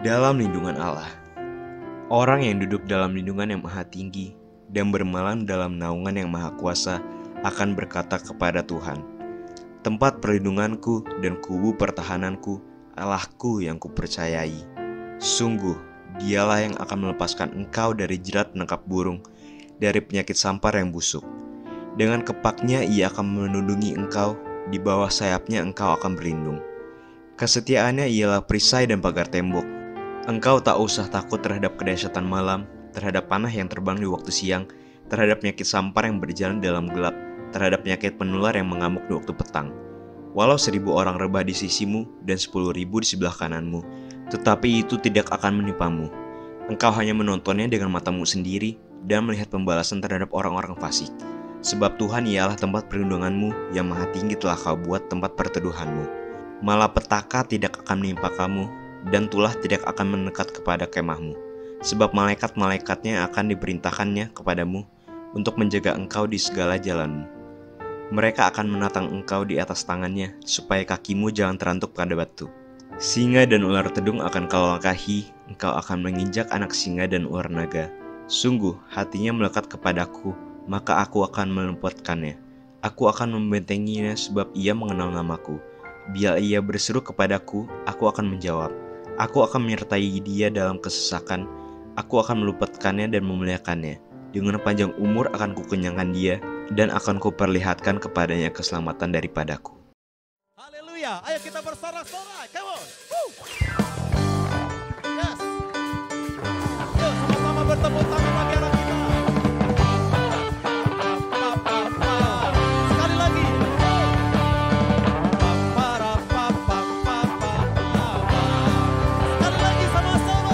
dalam lindungan Allah. Orang yang duduk dalam lindungan yang maha tinggi dan bermalam dalam naungan yang maha kuasa akan berkata kepada Tuhan, tempat perlindunganku dan kubu pertahananku, Allahku yang kupercayai. Sungguh, dialah yang akan melepaskan engkau dari jerat penangkap burung, dari penyakit sampar yang busuk. Dengan kepaknya ia akan melindungi engkau, di bawah sayapnya engkau akan berlindung. Kesetiaannya ialah perisai dan pagar tembok. Engkau tak usah takut terhadap kedahsyatan malam, terhadap panah yang terbang di waktu siang, terhadap penyakit sampar yang berjalan dalam gelap, terhadap penyakit penular yang mengamuk di waktu petang. Walau 1.000 orang rebah di sisimu dan 10.000 di sebelah kananmu, tetapi itu tidak akan menimpamu. Engkau hanya menontonnya dengan matamu sendiri dan melihat pembalasan terhadap orang-orang fasik. Sebab Tuhan ialah tempat perlindunganmu, yang maha tinggi telah kau buat tempat perteduhanmu. Malapetaka tidak akan menimpa kamu, dan tulah tidak akan mendekat kepada kemahmu. Sebab malaikat-malaikatnya akan diperintahkannya kepadamu untuk menjaga engkau di segala jalanmu. Mereka akan menatang engkau di atas tangannya, supaya kakimu jangan terantuk pada batu. Singa dan ular tedung akan kau langkahi, engkau akan menginjak anak singa dan ular naga. Sungguh, hatinya melekat kepadaku, maka aku akan meluputkannya. Aku akan membentenginya sebab ia mengenal namaku. Bila ia berseru kepadaku, aku akan menjawab. Aku akan menyertai dia dalam kesesakan. Aku akan meluputkannya dan memuliakannya. Dengan panjang umur akan kukenyangkan dia, dan akan kuperlihatkan kepadanya keselamatan daripadaku. Haleluya, ayo kita bersorak-sorai, come on. Yes. Yuk sama-sama bertepuk tangan bagi anak kita. Sekali lagi. Sekali lagi sama-sama.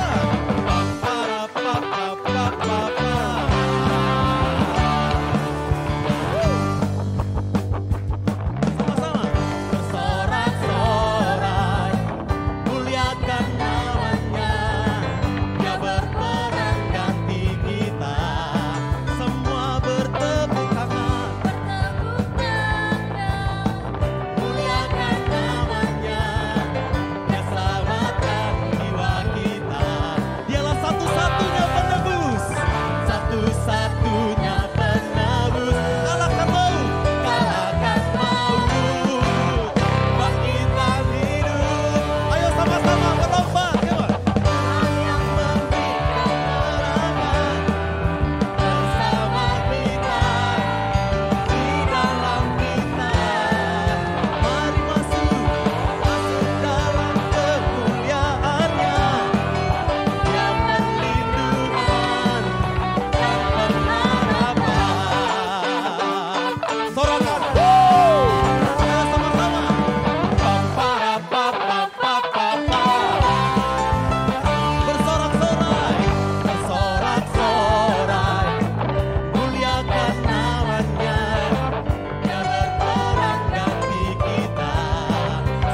Sama-sama. Bersorak-sorai, muliakan namanya. Dia berperang ganti kita. Semua bertepuk tangan. Muliakan namanya. Dia selamatkan jiwa kita. Dialah satu-satunya penebus. Satu-satunya penebus. Kalahkan maut. Kalahkan maut. Bangkitkan hidup. Ayo sama-sama berlomba. Come on. Tuhan yang memberikan kemenangan bersama kita, di dalam kita. Mari masuk dalam kemuliaannya. Dia perlindungan dan pengharapan. Sorakan. Ayo sama-sama. Pam-para-pam-pam-pam-pam. Bersorak-sorai, bersorak-sorai, muliakan namanya. Dia berperang ganti kita.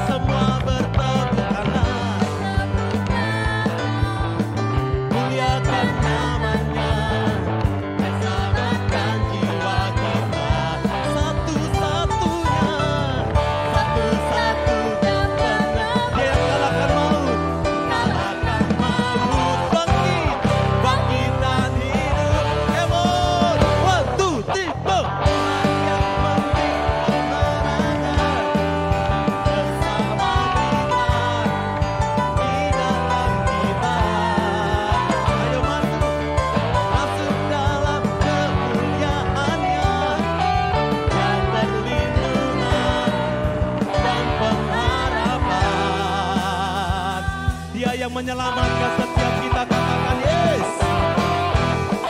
Semua bertepuk tangan. Muliakan namanya. Dia selamatkan jiwa kita. Satu-satunya benar. Dia kalahkan maut. Kalahkan maut. Bangkitan hidup. Come on. 1, 2, 3, go. Yang memberikan kemenangan bersama kita, di dalam kita. Ayo masuk dalam kemuliaannya. Yang perlindungan dan pengharapan. Dia yang menyelamatkan setiap kita, katakan yes.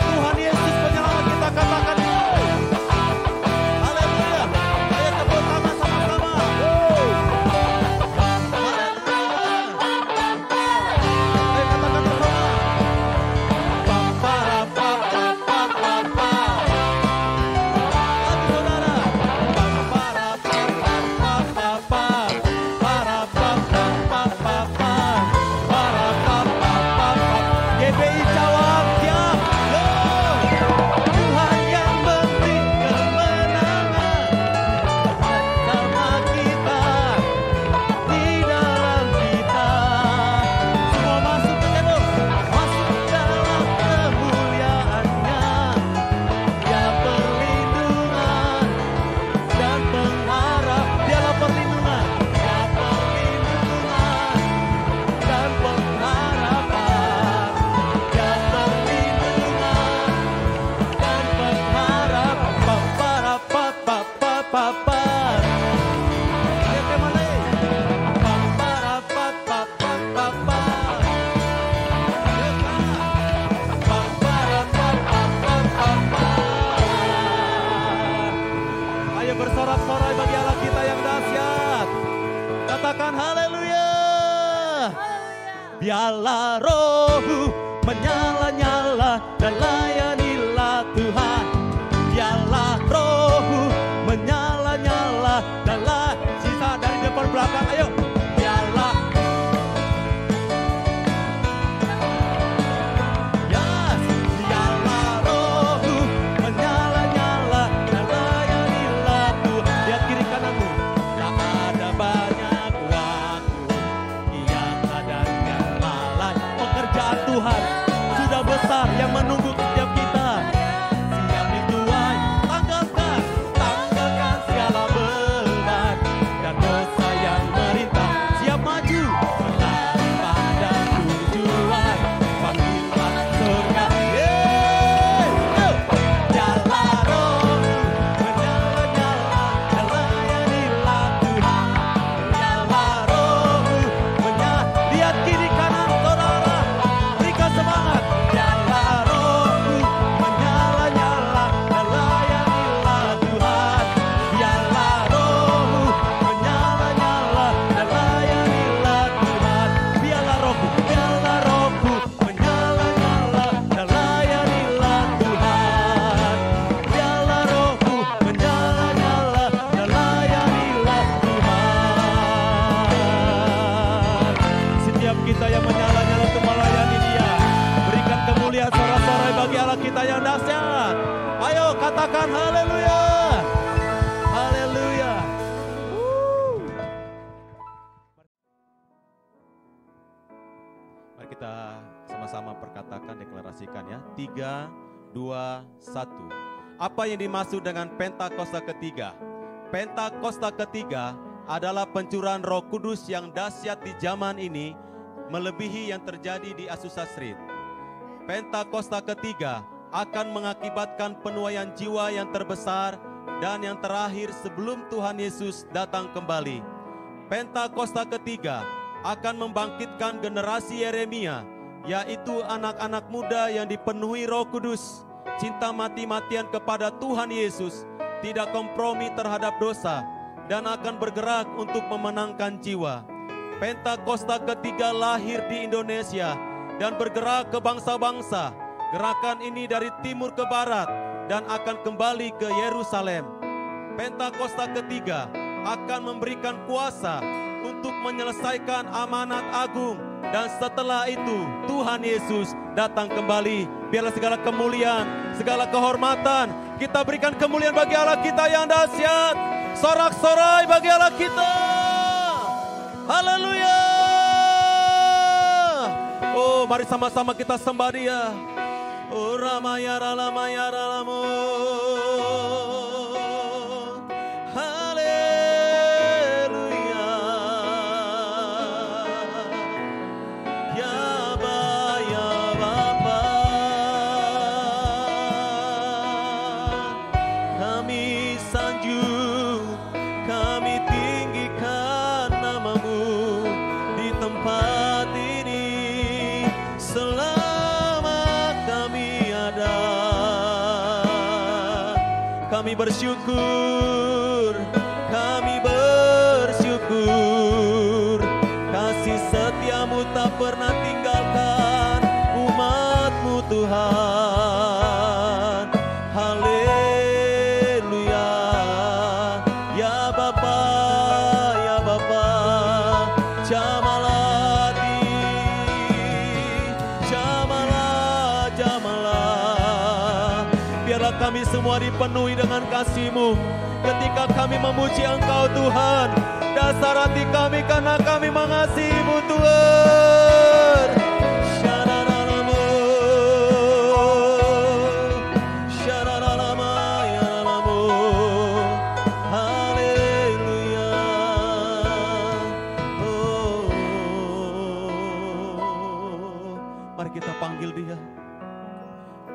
Tuhan Yesus penyelamat kita, katakan yes. Haleluya. Ayo tepuk tangan sama-sama. Ayo katakan bersama. Pam-para-pam-pam-pam-pam. Lagi saudara. Pam-para-pam-pam-pam-pam. Para-pam-pam-pam-pam. Para-pam-pam. Papa. Ayo kemana? Papa, papa, papa. Ayo bersorak-sorai bagi Allah kita yang dahsyat. Katakan haleluya. Biarlah rohmu menyala-nyala dan layanilah Tuhan. Biarlah rohmu menyala-nyala dan sisa dari depan belakang. Ayo. Biarlah. Yes. Biarlah rohmu menyala-nyala dan layanilah Tuhan. Lihat kiri kananmu. Tak ada banyak waktu yang ada yang lalai. Pekerjaan Tuhan sudah besar yang menunggu setiap kita. Siap dituai, tanggalkan segala beban dan dosa yang merintah. Siap maju melari pada tujuan, panggilan surga. Nyala rohmu menyala-nyala dan layanilah Tuhan. Nyala rohmu lihat kiri kanan saudara, berikan semangat. Nyala rohmu menyala-nyala dan layanilah Tuhan. Nyala rohmu menyala-nyala dan layanilah Tuhan. Biarlah rohku menyala-nyala dan layanilah Tuhan. Biarlah rohku menyala-nyala dan layanilah Tuhan. Setiap kita yang menyala-nyala untuk melayani Dia, berikan kemuliaan sorak-sorai bagi Allah kita yang dahsyat. Ayo katakan haleluya. Haleluya. Mari kita sama-sama perkatakan, deklarasikan ya. 3, 2, 1. Apa yang dimaksud dengan Pentakosta ketiga? Pentakosta ketiga adalah pencurahan Roh Kudus yang dahsyat di zaman ini, melebihi yang terjadi di Azusa Street. Pentakosta ketiga akan mengakibatkan penuaian jiwa yang terbesar dan yang terakhir sebelum Tuhan Yesus datang kembali. Pentakosta ketiga akan membangkitkan generasi Yeremia, yaitu anak-anak muda yang dipenuhi Roh Kudus, cinta mati-matian kepada Tuhan Yesus, tidak kompromi terhadap dosa, dan akan bergerak untuk memenangkan jiwa. Pentakosta ketiga lahir di Indonesia dan bergerak ke bangsa-bangsa. Gerakan ini dari timur ke barat dan akan kembali ke Yerusalem. Pentakosta ketiga akan memberikan kuasa untuk menyelesaikan amanat agung, dan setelah itu Tuhan Yesus datang kembali. Biarlah segala kemuliaan, segala kehormatan kita berikan kemuliaan bagi Allah kita yang dahsyat. Sorak-sorai bagi Allah kita. Haleluya. Oh, mari sama-sama kita sembah Dia. Oh, Ramayara Ramayara Lamu. Haleluya. Ya Bapa, kami sanjung, kami tinggikan nama-Mu di tempat ini. Selama kami ada, kami bersyukur, kasih setia-Mu tak pernah tinggalkan umat-Mu Tuhan. Haleluya. Ya Bapa, Jamalati, Jamalah. Biarlah kami semua dipenuhi dengan kasih-Mu ketika kami memuji Engkau Tuhan. Dasar hati kami karena kami mengasihi-Mu Tuhan. Syararalamu, syararalamayaralamu. Haleluya. Oh. Mari kita panggil Dia.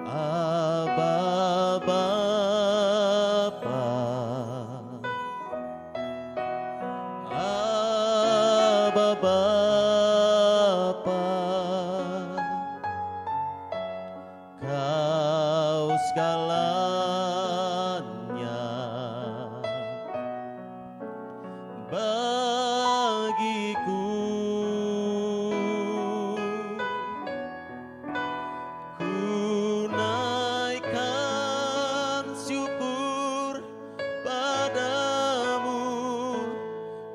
Abba Bapa, bagiku. Ku naikkan syukur padamu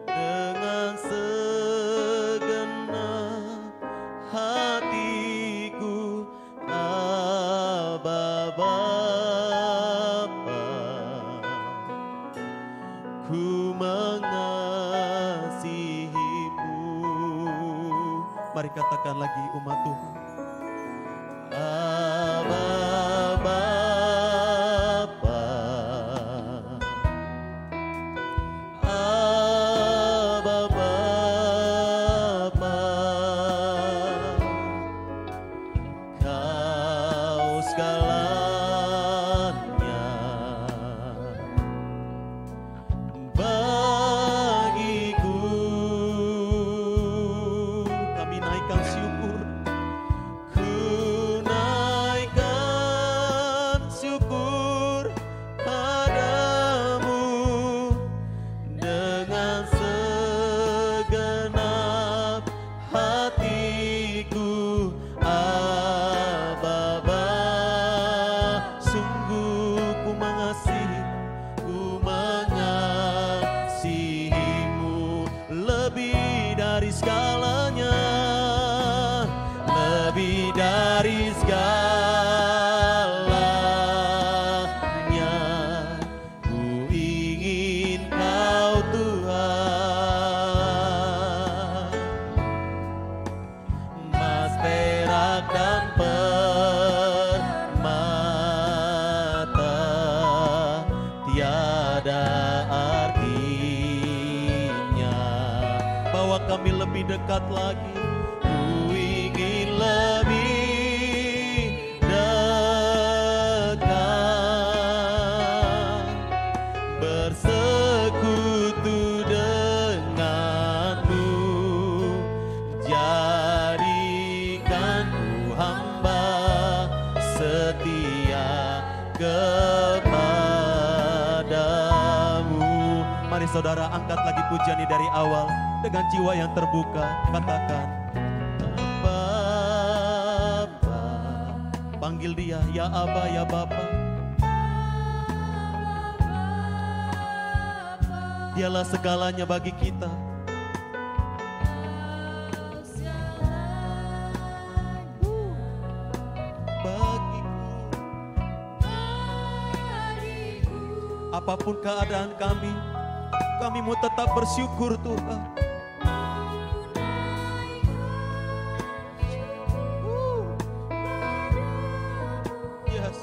dengan segenap hatiku, Aba Bapa. Ku mengasihimu. Mari katakan lagi umat Tuhan. Aba Bapa, Aba Bapa, Kau segalanya bagiku. Kami naikkan syukur. Ku naikkan syukur padamu dengan segenap hatiku, Aba Bapa. Sungguh ku mengasihimu lebih dari segalanya, lebih dari segalanya. Ku ingin Kau Tuhan, emas, perak, dan permata tiada artinya. Bawa kami lebih dekat lagi. Ku ingin lebih dekat, bersekutu denganmu. Jadikanku hamba setia kepadamu. Mari saudara angkat lagi pujian ini dari awal dengan jiwa yang terbuka. Katakan, Bapa. Panggil dia, ya Aba, ya Bapa. Dialah segalanya bagi kita. Bagiku, apapun keadaan kami mau tetap bersyukur Tuhan. Yes,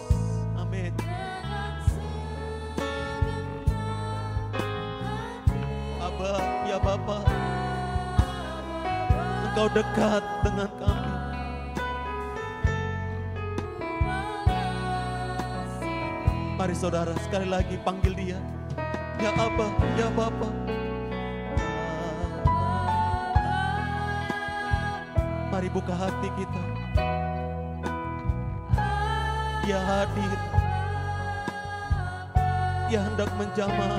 amin. Aba, ya Bapa, Engkau dekat dengan kami. Mari saudara sekali lagi panggil dia. Ya Aba, ya Bapa. Mari buka hati kita. Dia hadir. Dia hendak menjamah.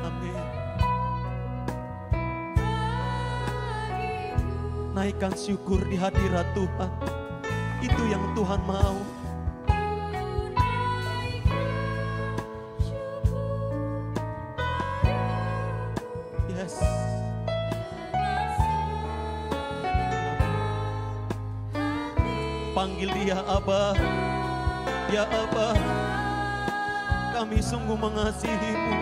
Amin. Naikkan syukur di hadirat Tuhan. Itu yang Tuhan mau. Yes. Panggil dia, Aba. Ya Aba, kami sungguh mengasihimu.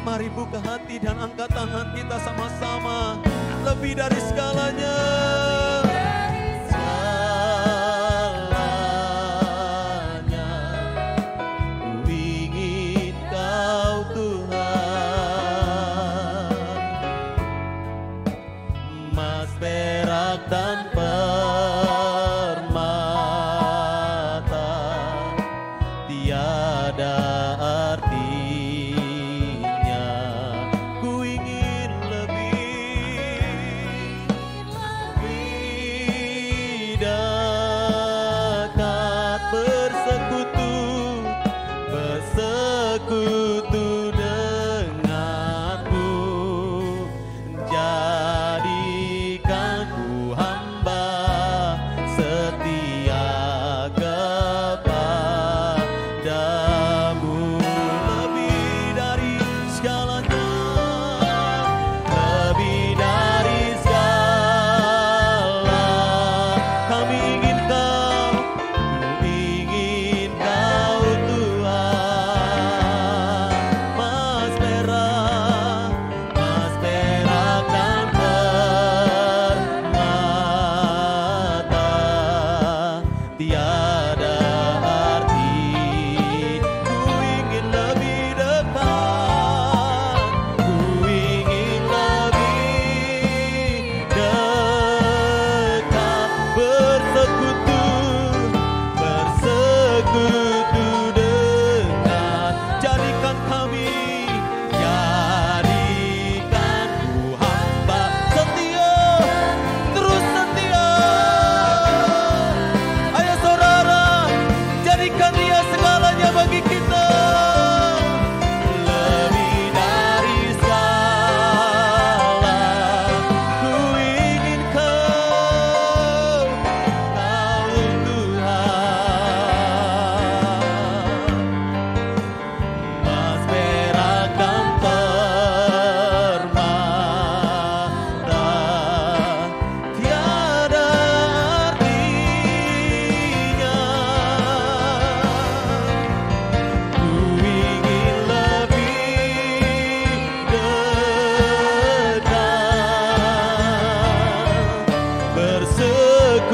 Mari buka hati dan angkat tangan kita sama-sama. Lebih dari segalanya. Segalanya ku ingin Kau Tuhan. Emas, perak, dan permata tiada artinya. Ku ingin lebih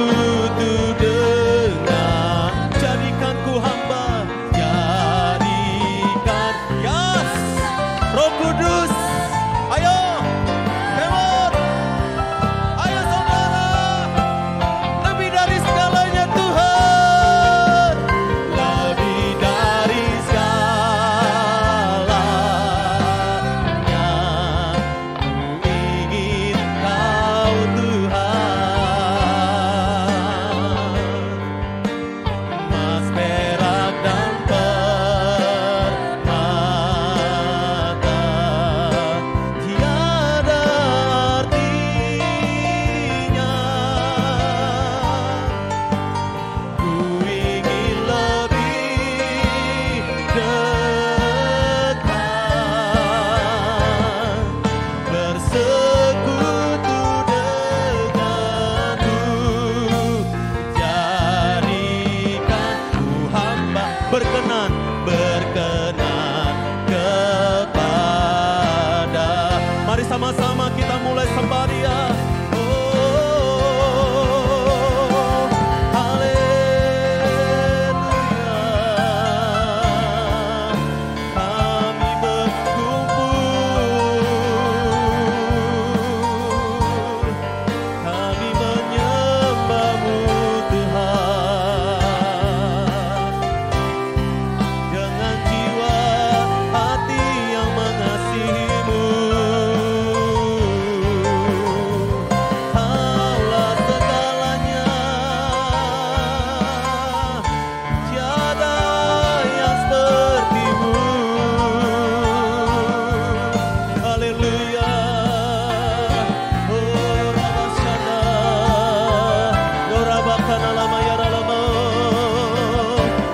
bersekutu dengan, jadikan ku hamba, jadikan, yes, Roh Kudus, ayo, come on, ayo saudara, lebih dari segalanya Tuhan, lebih dari segalanya, ku ingin Kau Tuhan, emas, perak, dan permata tiada artinya. Ku ingin lebih dekat, bersekutu denganmu, jadikan ku hamba, berkenan kepada. Mari sama-sama kita mulai sembah Dia. Oh, haleluya. Kami berkumpul, kami menyembah-Mu Tuhan, dengan jiwa hati yang mengasihi-Mu. Kaulah segalanya, tiada yang seperti-Mu. Haleluya. Oh, Rabashana, oh, Rabakana lama ya ralamo.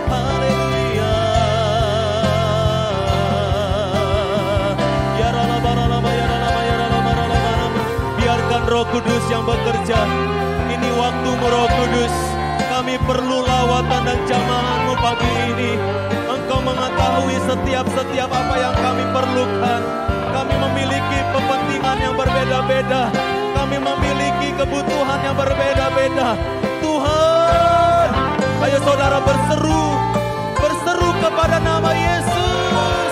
Haleluya. Ya ralama, ralama, ya ralama, ya ralama, ralama. Biarkan Roh Kudus yang bekerja. Ini waktu-Mu Roh Kudus. Kami perlu lawatan dan jamahan-Mu pagi ini. Engkau mengetahui setiap apa yang kami perlukan. Kami memiliki kepentingan yang berbeda-beda. Kami memiliki kebutuhan yang berbeda-beda. Tuhan, ayo saudara berseru kepada nama Yesus.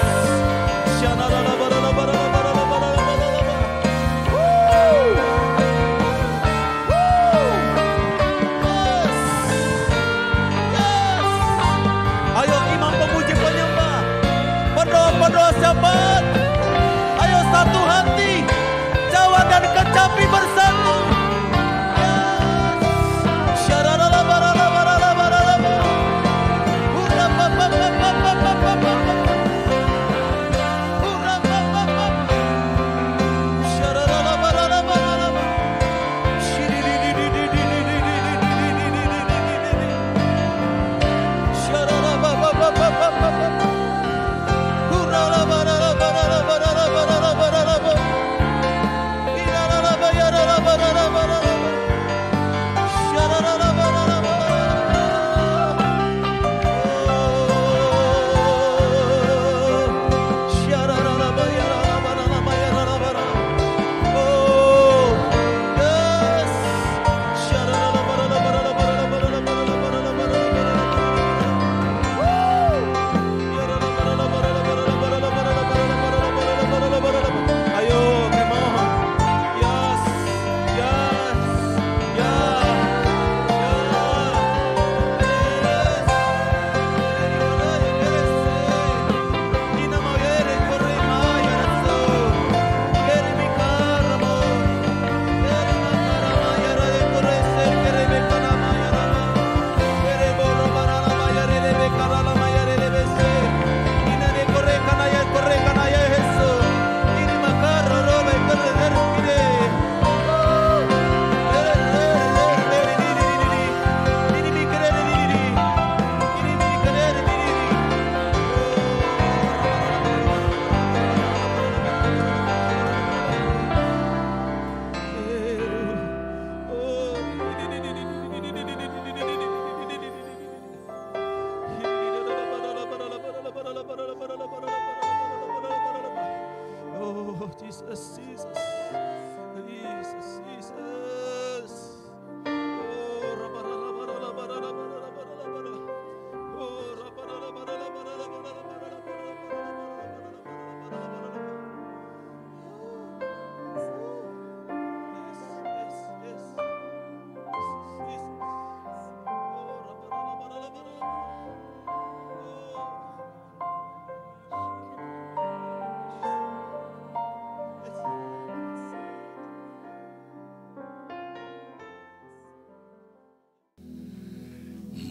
Ayo imam pemuji penyembah, pendoa-pendoa syafaat, ayo satu hati, Jawa dan Kecapi bersatu. Yes. Syararalabaralabaralabaralaba.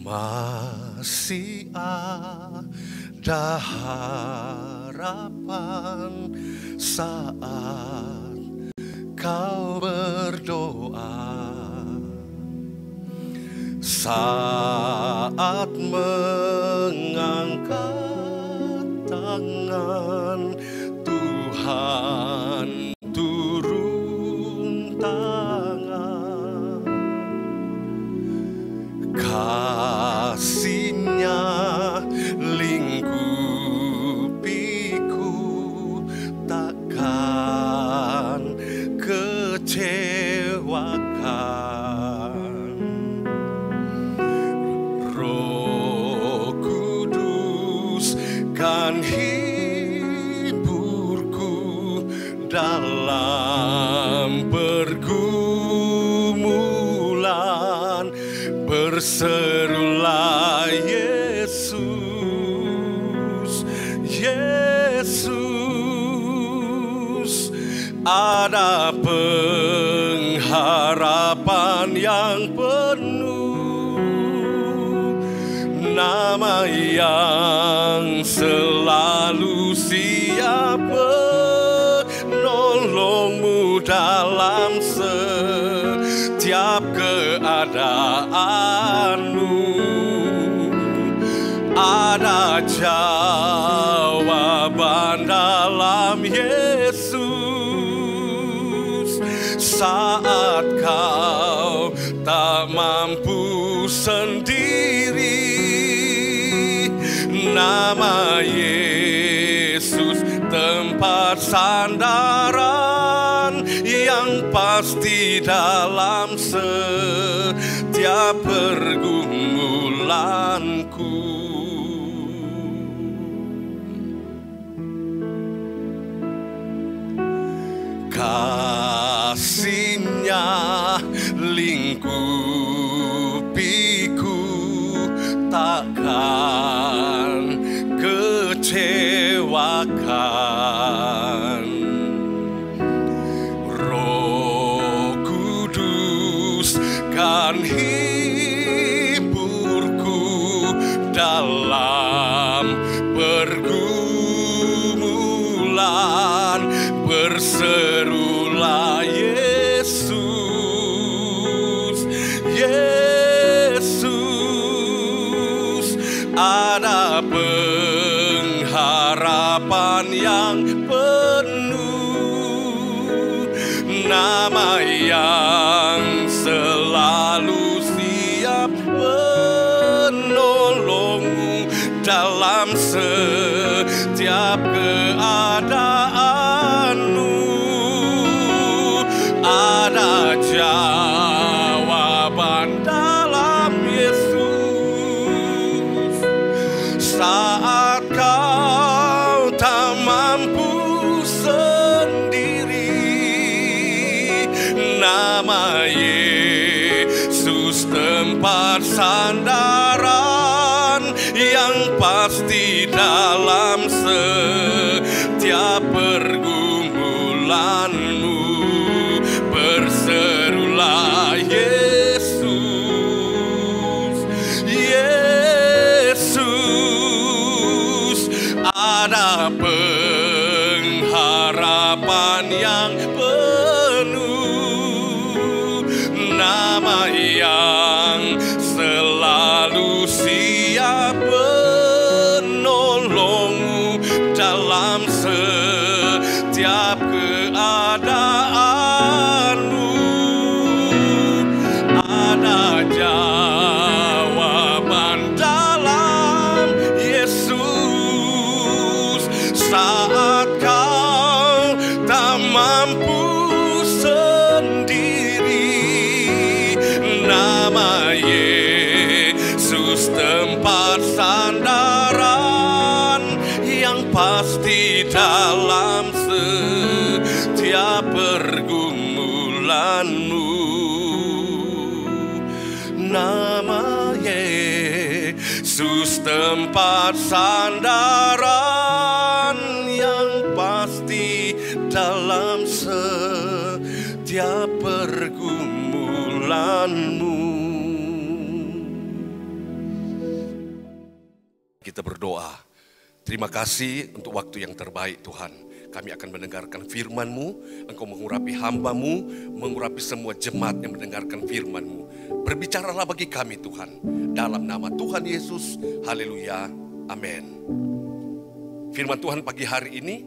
Masih ada harapan saat kau berdoa, saat mengangkat tangan Tuhan turun tangan. Kasih-Nya lingkupiku, takkan kecewakan. Roh Kudus kan hiburku dalam pergumulan. Berserulah Yesus, Yesus. Ada pengharapan yang penuh, nama yang selalu siap menolongmu dalam setiap keadaanmu. Ada jawaban dalam Yesus saat kau tak mampu sendiri. Nama Yesus tempat sandaran yang pasti dalam setiap pergumulanku. Kasih-Nya lingkupiku, takkan kecewakan. Roh Kudus kan hiburku dalam pergumulan. Berserulah Yesus, Yesus. Ada pengharapan yang penuh, nama yang selalu siap menolongmu dalam setiap keadaanmu. Ada jawaban dalam Yesus saat kau tak mampu sendiri. Nama Yesus tempat sandaran yang pasti dalam setiap pergumulanmu. Berserulah Yesus, Yesus. Ada pengharapan yang penuh, nama yang selalu siap menolongmu dalam setiap keadaanmu. Ada jawaban dalam Yesus saat kau tak mampu sendiri. Nama Yesus tempat sandaran yang pasti dalam setiap pergumulanmu. Nama Yesus tempat sandaran yang pasti dalam setiap pergumulanmu. pergumulanmu. Kita berdoa. Terima kasih untuk waktu yang terbaik Tuhan. Kami akan mendengarkan firman-Mu. Engkau mengurapi hamba-Mu, mengurapi semua jemaat yang mendengarkan firman-Mu. Berbicaralah bagi kami Tuhan. Dalam nama Tuhan Yesus. Haleluya. Amin. Firman Tuhan pagi hari ini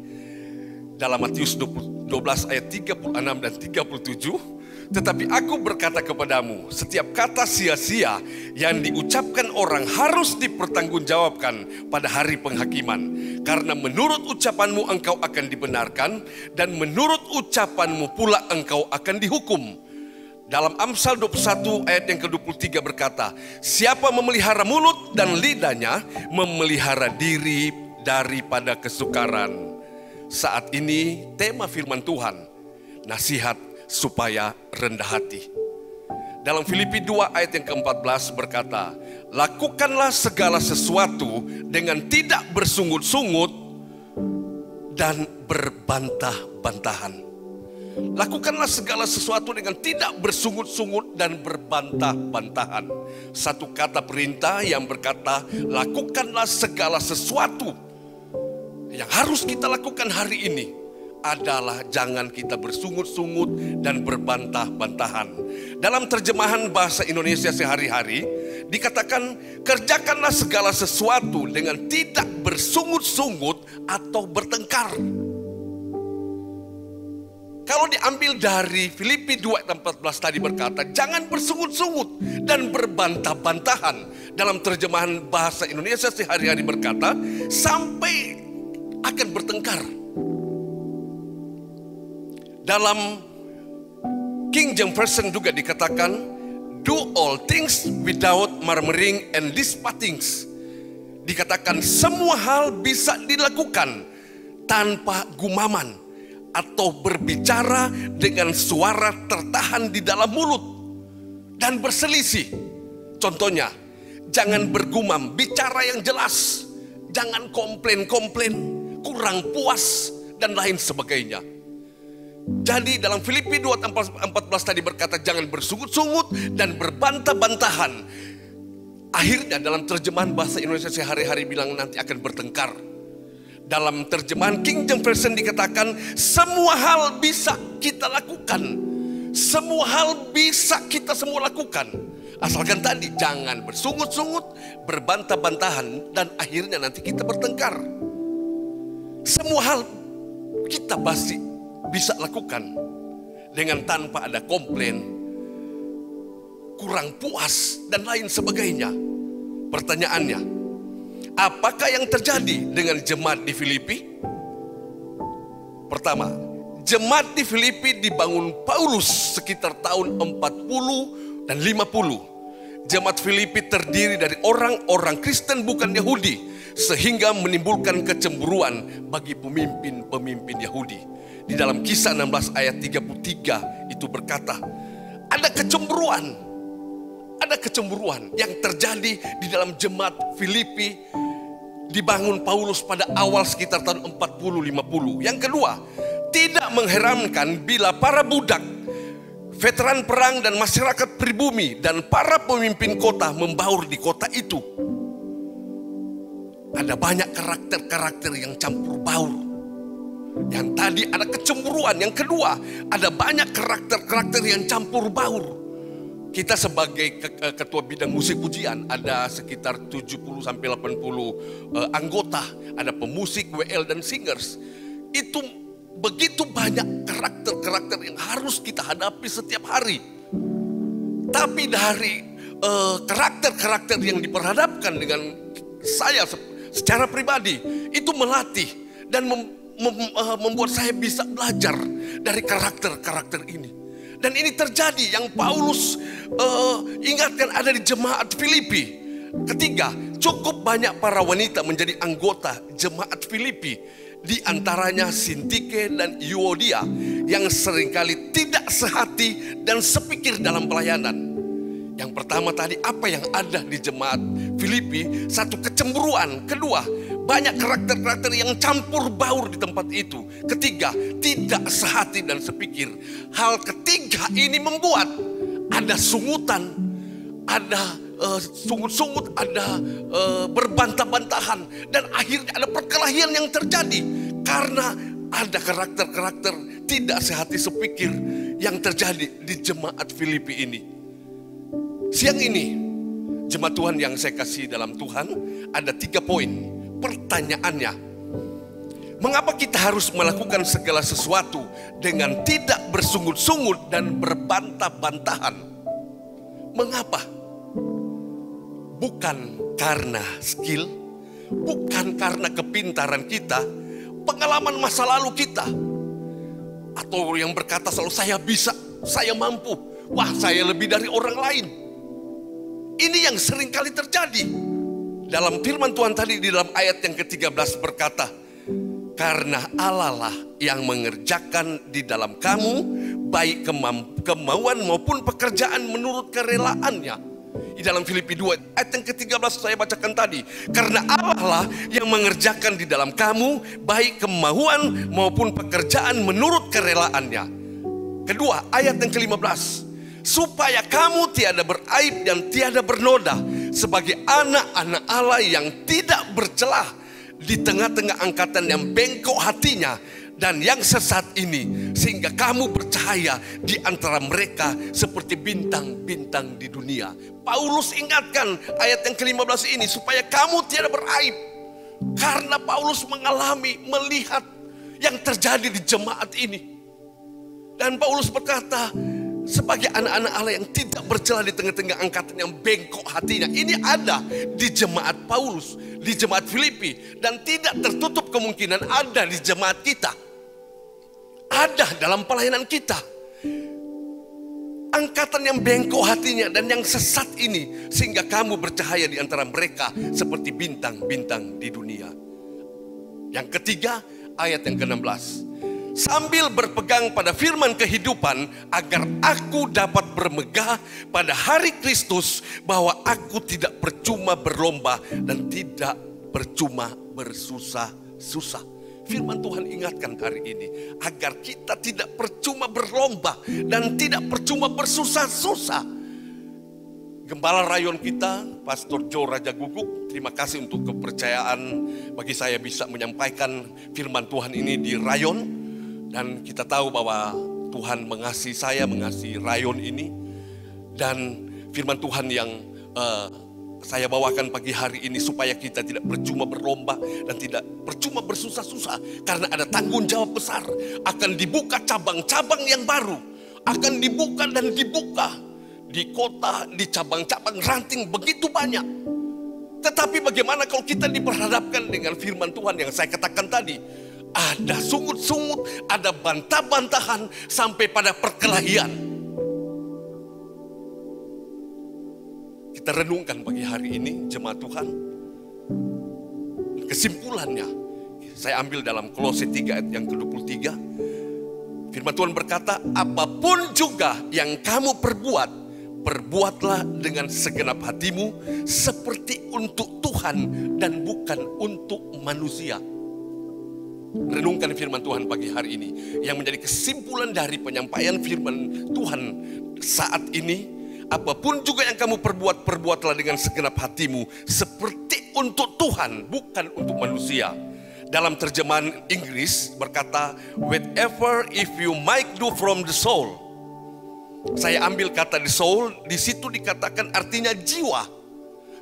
dalam Matius 12 ayat 36 dan 37. Tetapi aku berkata kepadamu, setiap kata sia-sia yang diucapkan orang harus dipertanggungjawabkan pada hari penghakiman. Karena menurut ucapanmu engkau akan dibenarkan, dan menurut ucapanmu pula engkau akan dihukum. Dalam Amsal 21 ayat yang ke-23 berkata, siapa memelihara mulut dan lidahnya, memelihara diri daripada kesukaran. Saat ini tema firman Tuhan, nasihat supaya rendah hati. Dalam Filipi 2 ayat yang ke-14 berkata, lakukanlah segala sesuatu dengan tidak bersungut-sungut dan berbantah-bantahan. Lakukanlah segala sesuatu dengan tidak bersungut-sungut dan berbantah-bantahan. Satu kata perintah yang berkata, lakukanlah segala sesuatu. Yang harus kita lakukan hari ini adalah jangan kita bersungut-sungut dan berbantah-bantahan. Dalam terjemahan bahasa Indonesia sehari-hari dikatakan, kerjakanlah segala sesuatu dengan tidak bersungut-sungut atau bertengkar. Kalau diambil dari Filipi 2:14 tadi berkata, jangan bersungut-sungut dan berbantah-bantahan. Dalam terjemahan bahasa Indonesia sehari-hari berkata, sampai akan bertengkar. Dalam King James Version juga dikatakan, do all things without murmuring and disputings. Dikatakan semua hal bisa dilakukan tanpa gumaman atau berbicara dengan suara tertahan di dalam mulut dan berselisih. Contohnya, jangan bergumam, bicara yang jelas. Jangan komplain-komplain, kurang puas dan lain sebagainya. Jadi dalam Filipi 2:14 tadi berkata jangan bersungut-sungut dan berbantah-bantahan. Akhirnya dalam terjemahan bahasa Indonesia sehari-hari bilang nanti akan bertengkar. Dalam terjemahan King James Version dikatakan semua hal bisa kita lakukan. Semua hal bisa kita semua lakukan. Asalkan tadi jangan bersungut-sungut, berbantah-bantahan, dan akhirnya nanti kita bertengkar. Semua hal kita pasti bisa lakukan dengan tanpa ada komplain, kurang puas, dan lain sebagainya. Pertanyaannya, apakah yang terjadi dengan jemaat di Filipi? Pertama, jemaat di Filipi dibangun Paulus sekitar tahun 40 dan 50. Jemaat Filipi terdiri dari orang-orang Kristen bukan Yahudi, sehingga menimbulkan kecemburuan bagi pemimpin-pemimpin Yahudi. Di dalam Kisah 16 ayat 33 itu berkata, ada kecemburuan yang terjadi di dalam jemaat Filipi dibangun Paulus pada awal sekitar tahun 40-50. Yang kedua, tidak mengherankan bila para budak, veteran perang dan masyarakat pribumi dan para pemimpin kota membaur di kota itu. Ada banyak karakter-karakter yang campur baur. Yang tadi ada kecemburuan. Yang kedua, ada banyak karakter-karakter yang campur baur. Kita sebagai ketua bidang musik pujian ada sekitar 70-80 anggota. Ada pemusik, WL dan singers. Itu begitu banyak karakter-karakter yang harus kita hadapi setiap hari. Tapi dari karakter-karakter yang diperhadapkan dengan saya secara pribadi, itu melatih dan membuat saya bisa belajar dari karakter-karakter ini. Dan ini terjadi yang Paulus ingatkan ada di jemaat Filipi. Ketiga, cukup banyak para wanita menjadi anggota jemaat Filipi. Di antaranya Sintike dan Euodia yang seringkali tidak sehati dan sepikir dalam pelayanan. Yang pertama tadi, apa yang ada di jemaat Filipi? Satu, kecemburuan. Kedua, banyak karakter-karakter yang campur baur di tempat itu. Ketiga, tidak sehati dan sepikir. Hal ketiga ini membuat ada sungutan, ada sungut-sungut, ada berbantah-bantahan, dan akhirnya ada perkelahian yang terjadi karena ada karakter-karakter tidak sehati sepikir yang terjadi di jemaat Filipi ini. Siang ini, jemaat Tuhan yang saya kasih dalam Tuhan, ada 3 poin. Pertanyaannya, mengapa kita harus melakukan segala sesuatu dengan tidak bersungut-sungut dan berbantah-bantahan? Mengapa? Bukan karena skill, bukan karena kepintaran kita, pengalaman masa lalu kita, atau yang berkata selalu saya bisa, saya mampu, wah saya lebih dari orang lain. Ini yang sering kali terjadi. Dalam firman Tuhan tadi di dalam ayat yang ke-13 berkata, karena Allah lah yang mengerjakan di dalam kamu baik kemauan maupun pekerjaan menurut kerelaannya. Di dalam Filipi 2 ayat yang ke-13 saya bacakan tadi, karena Allah lah yang mengerjakan di dalam kamu baik kemauan maupun pekerjaan menurut kerelaannya. Kedua, ayat yang ke-15, supaya kamu tiada beraib dan tiada bernoda sebagai anak-anak Allah yang tidak bercelah di tengah-tengah angkatan yang bengkok hatinya dan yang sesat ini, sehingga kamu bercahaya di antara mereka seperti bintang-bintang di dunia. Paulus ingatkan ayat yang ke-15 ini supaya kamu tiada beraib, karena Paulus mengalami, melihat yang terjadi di jemaat ini. Dan Paulus berkata, sebagai anak-anak Allah yang tidak bercelah di tengah-tengah angkatan yang bengkok hatinya. Ini ada di jemaat Paulus, di jemaat Filipi, dan tidak tertutup kemungkinan ada di jemaat kita. Ada dalam pelayanan kita. Angkatan yang bengkok hatinya dan yang sesat ini, sehingga kamu bercahaya di antara mereka seperti bintang-bintang di dunia. Yang ketiga, ayat yang ke-16. Sambil berpegang pada firman kehidupan, agar aku dapat bermegah pada hari Kristus, bahwa aku tidak percuma berlomba dan tidak percuma bersusah-susah. Firman Tuhan ingatkan hari ini, agar kita tidak percuma berlomba dan tidak percuma bersusah-susah. Gembala rayon kita, Pastor Joe Raja Guguk, terima kasih untuk kepercayaan bagi saya bisa menyampaikan firman Tuhan ini di rayon. Dan kita tahu bahwa Tuhan mengasihi saya, mengasihi rayon ini. Dan firman Tuhan yang saya bawakan pagi hari ini supaya kita tidak percuma berlomba dan tidak percuma bersusah-susah. Karena ada tanggung jawab besar. Akan dibuka cabang-cabang yang baru. Akan dibuka dan dibuka. Di kota, di cabang-cabang ranting begitu banyak. Tetapi bagaimana kalau kita diperhadapkan dengan firman Tuhan yang saya katakan tadi. Ada sungut-sungut, ada bantah-bantahan, sampai pada perkelahian. Kita renungkan pagi hari ini, jemaat Tuhan. Kesimpulannya, saya ambil dalam Kolose 3 ayat yang ke-23. Firman Tuhan berkata, apapun juga yang kamu perbuat, perbuatlah dengan segenap hatimu, seperti untuk Tuhan dan bukan untuk manusia. Renungkan firman Tuhan pagi hari ini. Yang menjadi kesimpulan dari penyampaian firman Tuhan saat ini, apapun juga yang kamu perbuat, perbuatlah dengan segenap hatimu, seperti untuk Tuhan, bukan untuk manusia. Dalam terjemahan Inggris berkata, whatever if you might do from the soul. Saya ambil kata the soul, di situ dikatakan artinya jiwa.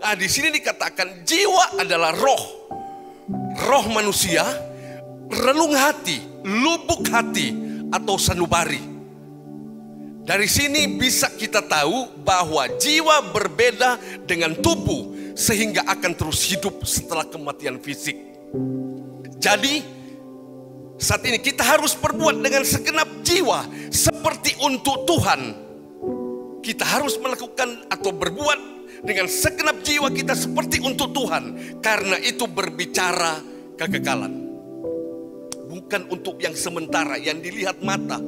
Nah, di sini dikatakan jiwa adalah roh. Roh manusia, relung hati, lubuk hati, atau sanubari. Dari sini bisa kita tahu bahwa jiwa berbeda dengan tubuh, sehingga akan terus hidup setelah kematian fisik. Jadi saat ini kita harus berbuat dengan segenap jiwa seperti untuk Tuhan. Kita harus melakukan atau berbuat dengan segenap jiwa kita seperti untuk Tuhan, karena itu berbicara kekekalan. Bukan untuk yang sementara, yang dilihat mata.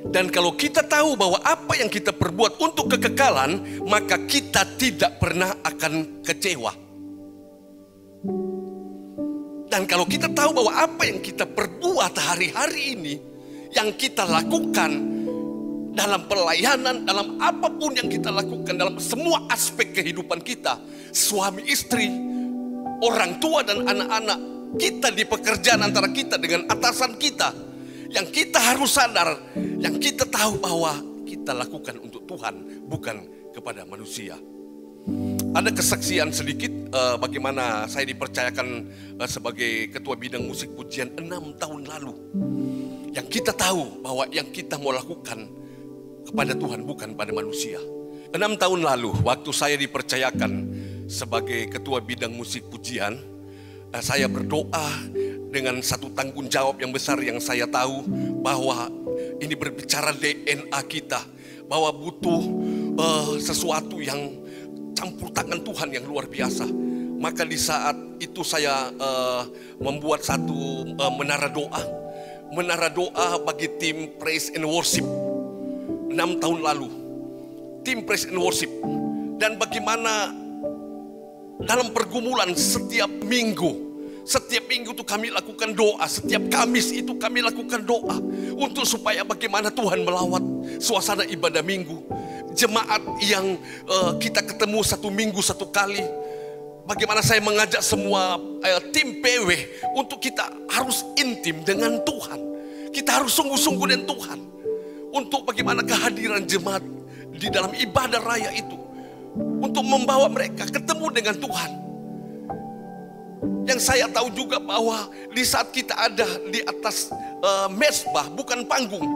Dan kalau kita tahu bahwa apa yang kita perbuat untuk kekekalan, maka kita tidak pernah akan kecewa. Dan kalau kita tahu bahwa apa yang kita perbuat hari-hari ini, yang kita lakukan, dalam pelayanan, dalam apapun yang kita lakukan, dalam semua aspek kehidupan kita, suami istri, orang tua dan anak-anak, kita di pekerjaan antara kita dengan atasan kita, yang kita harus sadar, yang kita tahu bahwa kita lakukan untuk Tuhan, bukan kepada manusia. Ada kesaksian sedikit bagaimana saya dipercayakan sebagai ketua bidang musik pujian 6 tahun lalu. Yang kita tahu bahwa yang kita mau lakukan kepada Tuhan, bukan pada manusia. 6 tahun lalu waktu saya dipercayakan sebagai ketua bidang musik pujian, saya berdoa dengan satu tanggung jawab yang besar yang saya tahu bahwa ini berbicara DNA kita, bahwa butuh sesuatu yang campur tangan Tuhan yang luar biasa. Maka di saat itu saya membuat satu menara doa bagi tim Praise and Worship 6 tahun lalu. Tim Praise and Worship. Dan bagaimana dalam pergumulan setiap minggu itu kami lakukan doa. Setiap Kamis itu kami lakukan doa untuk supaya bagaimana Tuhan melawat suasana ibadah minggu. Jemaat yang kita ketemu 1 minggu 1 kali. Bagaimana saya mengajak semua tim PW untuk kita harus intim dengan Tuhan. Kita harus sungguh-sungguh dengan Tuhan. Untuk bagaimana kehadiran jemaat di dalam ibadah raya itu. Untuk membawa mereka ketemu dengan Tuhan. Yang saya tahu juga bahwa di saat kita ada di atas mezbah, bukan panggung.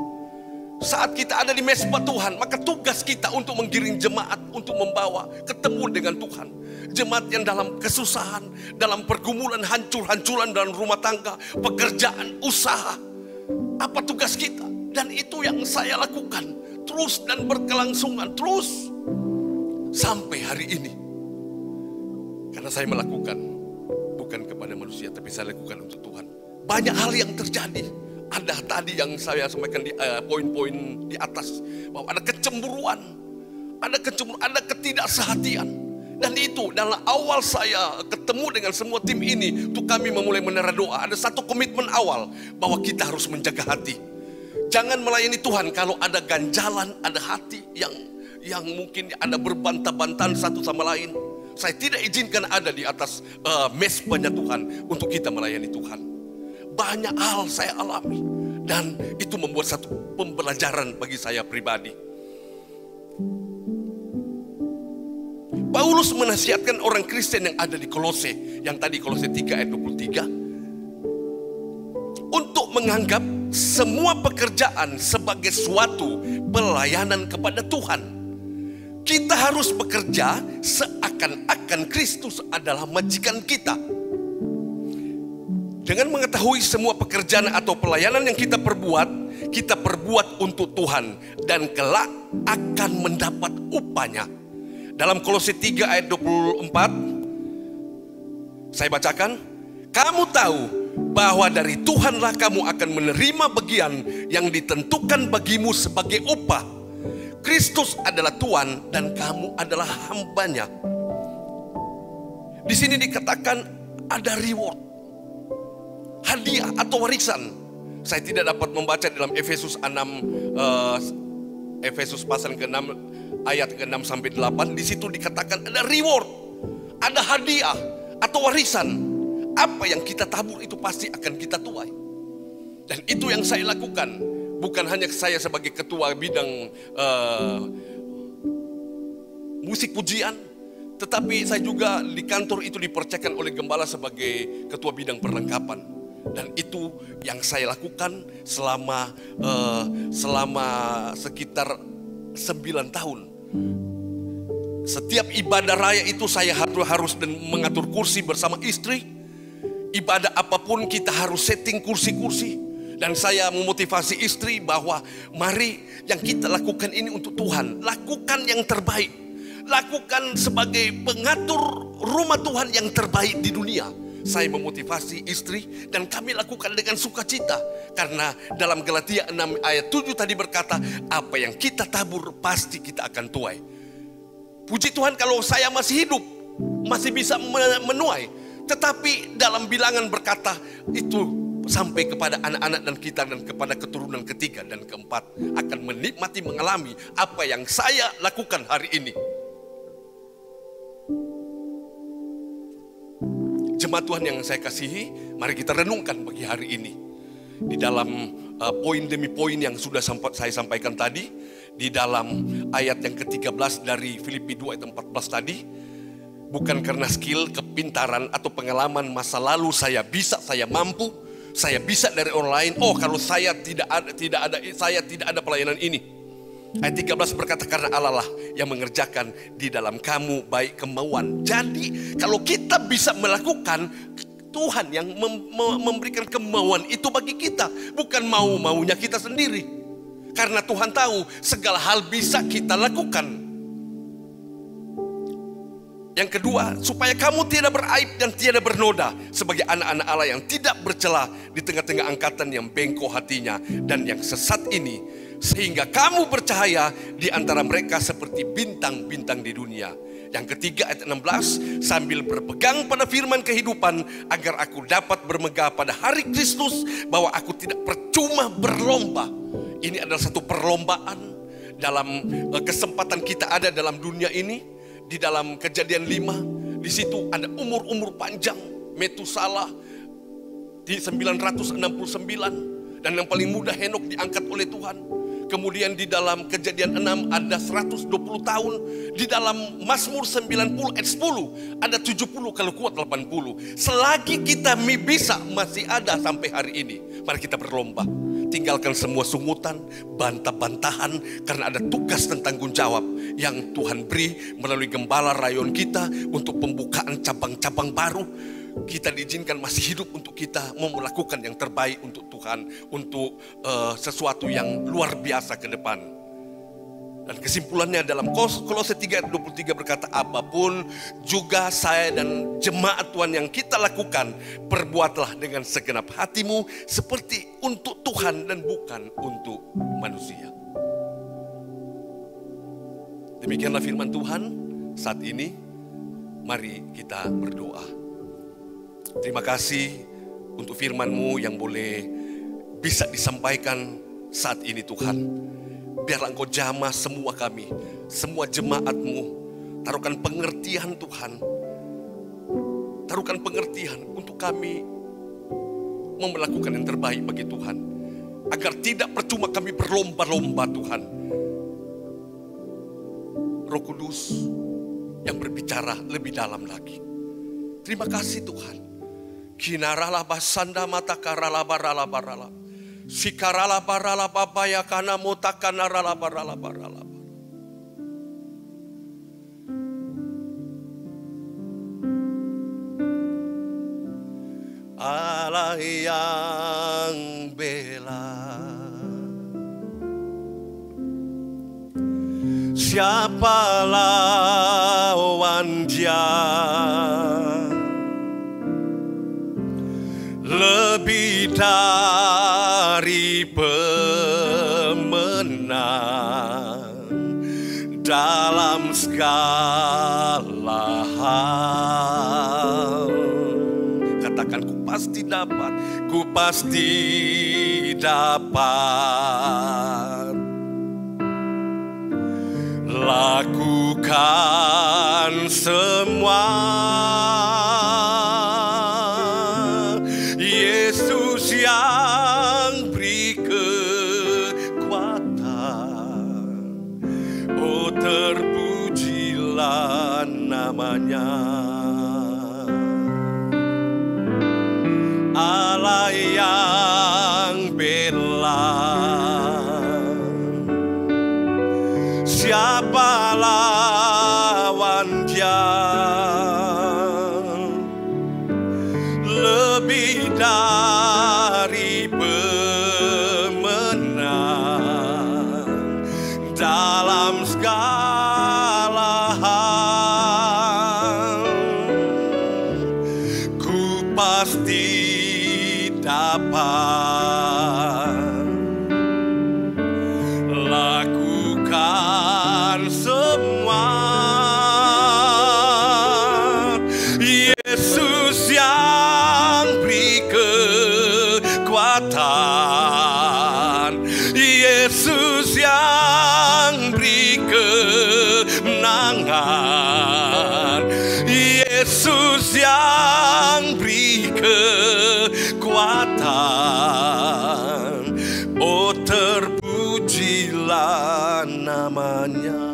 Saat kita ada di mezbah Tuhan, maka tugas kita untuk menggiring jemaat, untuk membawa ketemu dengan Tuhan. Jemaat yang dalam kesusahan, dalam pergumulan, hancur-hancuran dalam rumah tangga, pekerjaan, usaha. Apa tugas kita? Dan itu yang saya lakukan terus dan berkelangsungan terus sampai hari ini. Karena saya melakukan bukan kepada manusia, tapi saya lakukan untuk Tuhan. Banyak hal yang terjadi. Ada tadi yang saya sampaikan di poin-poin di atas, bahwa ada kecemburuan, ada ketidaksehatian. Dan itu dalam awal saya ketemu dengan semua tim ini, untuk kami memulai menara doa, ada satu komitmen awal bahwa kita harus menjaga hati. Jangan melayani Tuhan kalau ada ganjalan, ada hati yang mungkin ada berbantah-bantahan satu sama lain. Saya tidak izinkan ada di atas mezbahnya Tuhan untuk kita melayani Tuhan. Banyak hal saya alami dan itu membuat satu pembelajaran bagi saya pribadi. Paulus menasihatkan orang Kristen yang ada di Kolose, yang tadi Kolose 3 ayat 23, untuk menganggap semua pekerjaan sebagai suatu pelayanan kepada Tuhan. Kita harus bekerja seakan-akan Kristus adalah majikan kita. Dengan mengetahui semua pekerjaan atau pelayanan yang kita perbuat untuk Tuhan dan kelak akan mendapat upahnya. Dalam Kolose 3 ayat 24 saya bacakan, kamu tahu bahwa dari Tuhanlah kamu akan menerima bagian yang ditentukan bagimu sebagai upah. Kristus adalah Tuhan dan kamu adalah hambanya. Di sini dikatakan ada reward, hadiah atau warisan. Saya tidak dapat membaca dalam Efesus 6, Efesus pasal ke-6 ayat ke-6 sampai 8. Di situ dikatakan ada reward, ada hadiah atau warisan. Apa yang kita tabur itu pasti akan kita tuai. Dan itu yang saya lakukan. Bukan hanya saya sebagai ketua bidang musik pujian, tetapi saya juga di kantor itu dipercayakan oleh gembala sebagai ketua bidang perlengkapan. Dan itu yang saya lakukan selama sekitar 9 tahun. Setiap ibadah raya itu saya harus mengatur kursi bersama istri. Ibadah apapun kita harus setting kursi-kursi. Dan saya memotivasi istri bahwa mari yang kita lakukan ini untuk Tuhan. Lakukan yang terbaik. Lakukan sebagai pengatur rumah Tuhan yang terbaik di dunia. Saya memotivasi istri dan kami lakukan dengan sukacita. Karena dalam Galatia 6 ayat 7 tadi berkata, apa yang kita tabur pasti kita akan tuai. Puji Tuhan kalau saya masih hidup, masih bisa menuai. Tetapi dalam bilangan berkata itu sampai kepada anak-anak dan kita dan kepada keturunan ketiga dan keempat akan menikmati mengalami apa yang saya lakukan hari ini. Jemaat Tuhan yang saya kasihi, mari kita renungkan pagi hari ini di dalam poin demi poin yang sudah saya sampaikan tadi, di dalam ayat yang ke-13 dari Filipi 2 ayat 14 tadi. Bukan karena skill, kepintaran atau pengalaman masa lalu saya bisa, saya mampu, saya bisa dari orang lain. Oh, kalau saya tidak ada pelayanan ini. Ayat 13 berkata karena Allah lah yang mengerjakan di dalam kamu baik kemauan. Jadi kalau kita bisa melakukan, Tuhan yang memberikan kemauan itu bagi kita, bukan maunya kita sendiri. Karena Tuhan tahu segala hal bisa kita lakukan. Yang kedua, supaya kamu tidak beraib dan tidak bernoda sebagai anak-anak Allah yang tidak bercela di tengah-tengah angkatan yang bengkok hatinya dan yang sesat ini, sehingga kamu bercahaya di antara mereka seperti bintang-bintang di dunia. Yang ketiga ayat 16, sambil berpegang pada firman kehidupan agar aku dapat bermegah pada hari Kristus, bahwa aku tidak percuma berlomba. Ini adalah satu perlombaan dalam kesempatan kita ada dalam dunia ini. Di dalam Kejadian 5, di situ ada umur-umur panjang. Metusalah di 969, dan yang paling muda Henok diangkat oleh Tuhan. Kemudian di dalam Kejadian 6 ada 120 tahun. Di dalam Mazmur 90 ayat 10 ada 70, kalau kuat 80. Selagi kita bisa masih ada sampai hari ini, mari kita berlomba. Tinggalkan semua sungutan, bantah-bantahan, karena ada tugas dan tanggung jawab yang Tuhan beri melalui gembala rayon kita untuk pembukaan cabang-cabang baru. Kita diizinkan masih hidup untuk kita mau melakukan yang terbaik untuk Tuhan, untuk sesuatu yang luar biasa ke depan. Dan kesimpulannya dalam Kolose 3 ayat 23 berkata, apapun juga saya dan jemaat Tuhan yang kita lakukan, perbuatlah dengan segenap hatimu seperti untuk Tuhan dan bukan untuk manusia. Demikianlah firman Tuhan saat ini. Mari kita berdoa. Terima kasih untuk firman-Mu yang boleh bisa disampaikan saat ini Tuhan. Biarlah Engkau jamah semua kami, semua jemaat-Mu. Taruhkan pengertian Tuhan. Taruhkan pengertian untuk kami mau melakukan yang terbaik bagi Tuhan. Agar tidak percuma kami berlomba-lomba Tuhan. Roh Kudus yang berbicara lebih dalam lagi. Terima kasih Tuhan. Kinaralah basanda mata karala barala barala. Sikarala barala babaya kana mutakana rala barala barala. Allah yang bela, siapa lawan Dia? Lebih dari pemenang dalam segala hal. Katakan, ku pasti dapat, ku pasti dapat. Lakukan semua. Yesus yang beri kekuatan, oh terpujilah namanya. Allah yang bela, siapa lawan Dia? Lebih dari pemenang dalam segala hal. Ku pasti dapat lakukan semua. Yesus yang beri kekuatan, Yesus yang beri kemenangan, Yesus yang beri kekuatan. Oh, terpujilah namanya.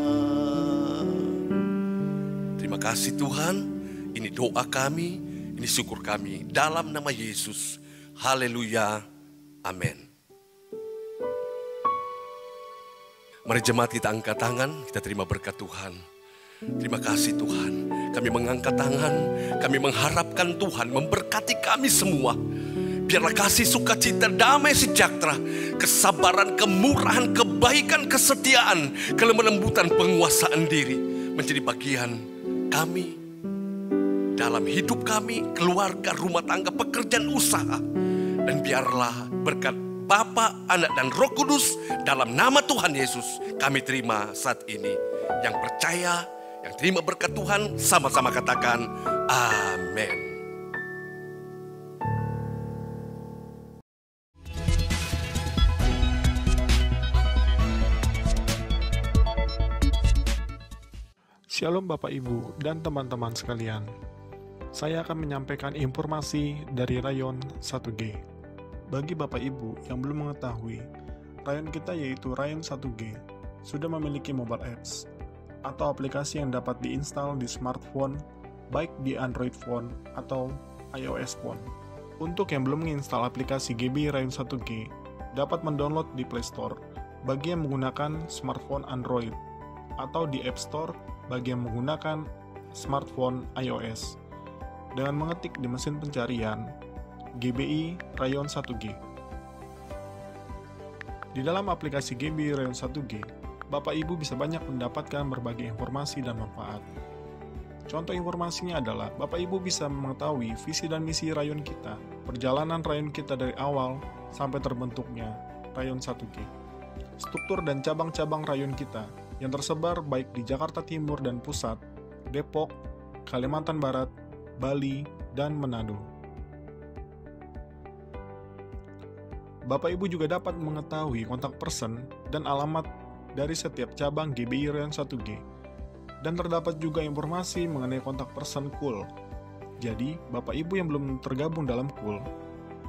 Terima kasih Tuhan, ini doa kami, ini syukur kami dalam nama Yesus. Haleluya, amin. Mari jemaat kita angkat tangan, kita terima berkat Tuhan. Terima kasih Tuhan, kami mengangkat tangan, kami mengharapkan Tuhan memberkati kami semua. Biarlah kasih, sukacita, damai, sejahtera, kesabaran, kemurahan, kebaikan, kesetiaan, kelembutan, penguasaan diri menjadi bagian kami dalam hidup kami, keluarga, rumah tangga, pekerjaan, usaha. Dan biarlah berkat Bapa, Anak, dan Roh Kudus dalam nama Tuhan Yesus kami terima saat ini. Yang percaya, yang terima berkat Tuhan, sama-sama katakan amin. Shalom Bapak Ibu dan teman-teman sekalian. Saya akan menyampaikan informasi dari Rayon 1G. Bagi Bapak Ibu yang belum mengetahui, Rayon kita yaitu Rayon 1G sudah memiliki mobile apps atau aplikasi yang dapat diinstal di smartphone, baik di Android phone atau iOS phone. Untuk yang belum menginstal aplikasi GB Rayon 1G, dapat mendownload di Play Store bagi yang menggunakan smartphone Android atau di App Store bagi yang menggunakan smartphone iOS dengan mengetik di mesin pencarian GBI Rayon 1G. Di dalam aplikasi GBI Rayon 1G, Bapak Ibu bisa banyak mendapatkan berbagai informasi dan manfaat. Contoh informasinya adalah Bapak Ibu bisa mengetahui visi dan misi Rayon kita, perjalanan Rayon kita dari awal sampai terbentuknya Rayon 1G, struktur dan cabang-cabang Rayon kita yang tersebar baik di Jakarta Timur dan Pusat, Depok, Kalimantan Barat, Bali, dan Manado. Bapak Ibu juga dapat mengetahui kontak person dan alamat dari setiap cabang GBI Rayon 1G. Dan terdapat juga informasi mengenai kontak person KUL. Jadi, Bapak Ibu yang belum tergabung dalam KUL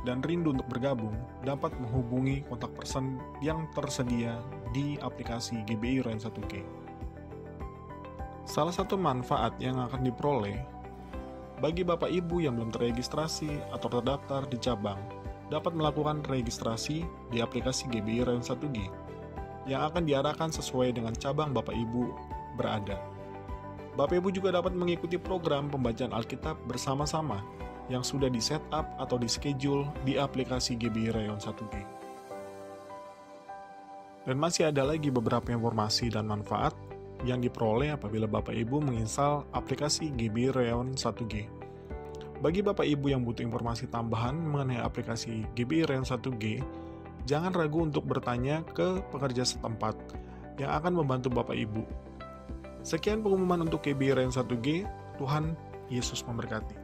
dan rindu untuk bergabung, dapat menghubungi kontak person yang tersedia di aplikasi GBI Rayon 1G. Salah satu manfaat yang akan diperoleh bagi Bapak Ibu yang belum terregistrasi atau terdaftar di cabang, dapat melakukan registrasi di aplikasi GBI Rayon 1G yang akan diarahkan sesuai dengan cabang Bapak Ibu berada. Bapak Ibu juga dapat mengikuti program pembacaan Alkitab bersama-sama yang sudah di-set up atau di-schedule di aplikasi GBI Rayon 1G. Dan masih ada lagi beberapa informasi dan manfaat yang diperoleh apabila Bapak Ibu menginstal aplikasi GBI Rayon 1G. Bagi Bapak Ibu yang butuh informasi tambahan mengenai aplikasi GBI Rayon 1G, jangan ragu untuk bertanya ke pekerja setempat yang akan membantu Bapak Ibu. Sekian pengumuman untuk GBI Rayon 1G. Tuhan Yesus memberkati.